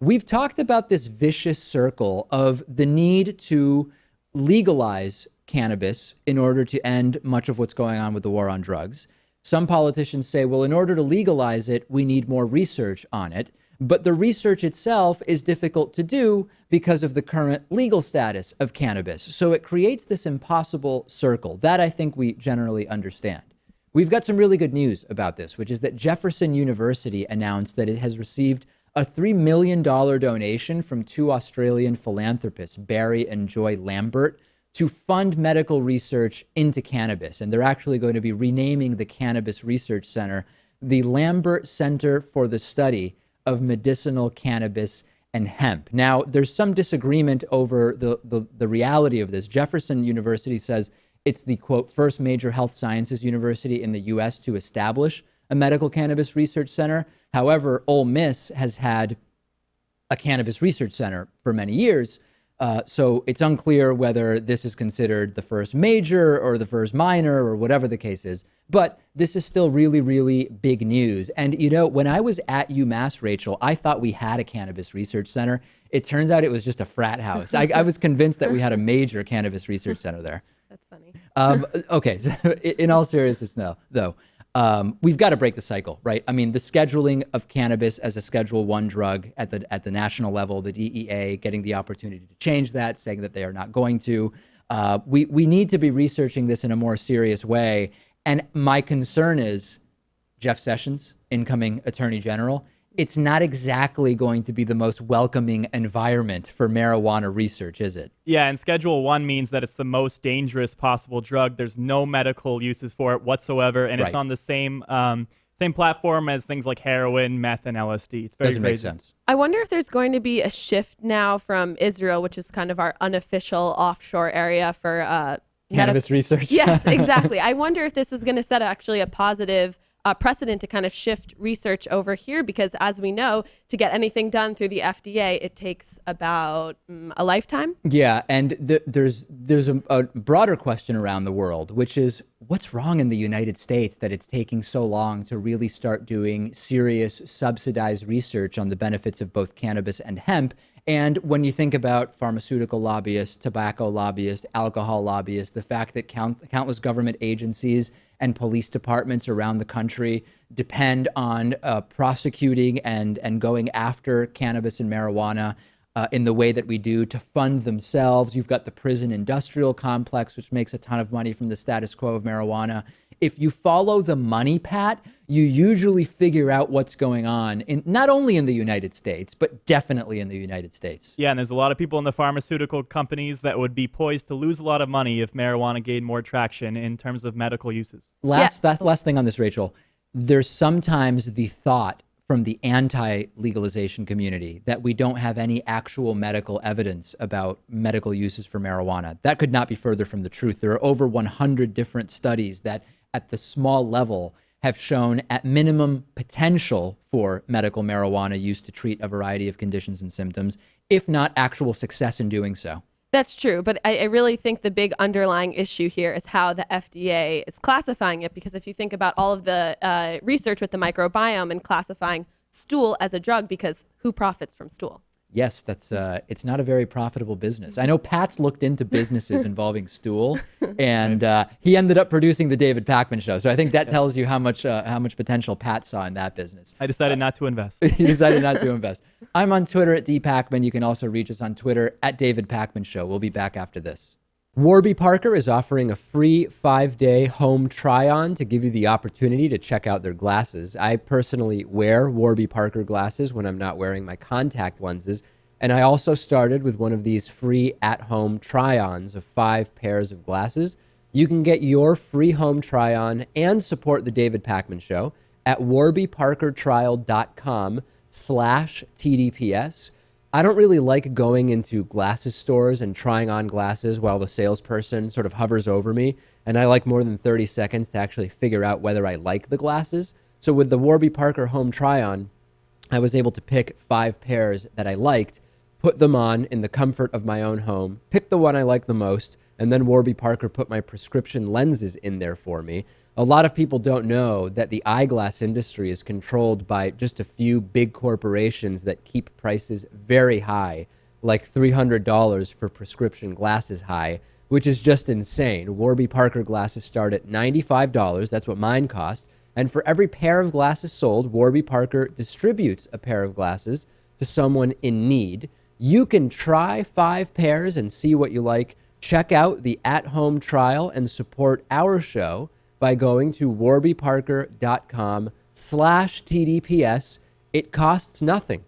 We've talked about this vicious circle of the need to legalize cannabis in order to end much of what's going on with the war on drugs. Some politicians say, well, in order to legalize it, we need more research on it. But the research itself is difficult to do because of the current legal status of cannabis. So it creates this impossible circle. That I think we generally understand. We've got some really good news about this, which is that Jefferson University announced that it has received a $3 million donation from two Australian philanthropists, Barry and Joy Lambert, to fund medical research into cannabis. And they're actually going to be renaming the Cannabis Research Center the Lambert Center for the Study of Medicinal Cannabis and Hemp. Now, there's some disagreement over the reality of this. Jefferson University says it's the, quote, first major health sciences university in the U.S. to establish a medical cannabis research center. However, Ole Miss has had a cannabis research center for many years. So it's unclear whether this is considered the first major or the first minor or whatever the case is. But this is still really, really big news. And, you know, when I was at UMass, Rachel, I thought we had a cannabis research center. It turns out it was just a frat house. I was convinced that we had a major cannabis research center there. That's funny. Okay, so in all seriousness, though, we've got to break the cycle, right? I mean, the scheduling of cannabis as a Schedule I drug at the national level, the DEA getting the opportunity to change that, saying that they are not going to. We need to be researching this in a more serious way. And my concern is Jeff Sessions, incoming Attorney General. It's not exactly going to be the most welcoming environment for marijuana research, is it? Yeah, and Schedule 1 means that it's the most dangerous possible drug. There's no medical uses for it whatsoever, and it's on the same platform as things like heroin, meth, and LSD. It's very Doesn't crazy. make sense. I wonder if there's going to be a shift now from Israel, which is kind of our unofficial offshore area for Cannabis research? Yes, exactly. I wonder if this is going to set actually a positive precedent to kind of shift research over here, because as we know, to get anything done through the FDA, it takes about a lifetime. Yeah, and there's a broader question around the world, which is what's wrong in the United States that it's taking so long to really start doing serious subsidized research on the benefits of both cannabis and hemp. And when you think about pharmaceutical lobbyists, tobacco lobbyists, alcohol lobbyists, the fact that countless government agencies and police departments around the country depend on prosecuting and going after cannabis and marijuana in the way that we do to fund themselves. You've got the prison industrial complex, which makes a ton of money from the status quo of marijuana. If you follow the money, Pat, you usually figure out what's going on in not only in the United States, but definitely in the United States. Yeah, and there's a lot of people in the pharmaceutical companies that would be poised to lose a lot of money if marijuana gained more traction in terms of medical uses. Last thing on this, Rachel. There's sometimes the thought from the anti-legalization community that we don't have any actual medical evidence about medical uses for marijuana. That could not be further from the truth. There are over 100 different studies that at the small level have shown at minimum potential for medical marijuana use to treat a variety of conditions and symptoms, if not actual success in doing so. That's true, but I really think the big underlying issue here is how the FDA is classifying it, because if you think about all of the research with the microbiome and classifying stool as a drug, because who profits from stool? Yes, that's it's not a very profitable business. I know Pat's looked into businesses involving stool, and he ended up producing the David Pakman Show. So I think that tells you how much potential Pat saw in that business. I decided not to invest. He decided not to invest. I'm on Twitter at @DPakman. You can also reach us on Twitter at David Pakman Show. We'll be back after this. Warby Parker is offering a free 5-day home try-on to give you the opportunity to check out their glasses. I personally wear Warby Parker glasses when I'm not wearing my contact lenses, and I also started with one of these free at-home try-ons of 5 pairs of glasses. You can get your free home try-on and support the David Pakman Show at warbyparkertrial.com/TDPS. I don't really like going into glasses stores and trying on glasses while the salesperson sort of hovers over me, and I like more than 30 seconds to actually figure out whether I like the glasses. So with the Warby Parker home try-on, I was able to pick 5 pairs that I liked, put them on in the comfort of my own home, pick the one I like the most, and then Warby Parker put my prescription lenses in there for me, A lot of people don't know that the eyeglass industry is controlled by just a few big corporations that keep prices very high, like $300 for prescription glasses high, which is just insane. Warby Parker glasses start at $95. That's what mine cost. And for every pair of glasses sold, Warby Parker distributes a pair of glasses to someone in need. You can try 5 pairs and see what you like. Check out the at-home trial and support our show by going to warbyparker.com/TDPS. It costs nothing.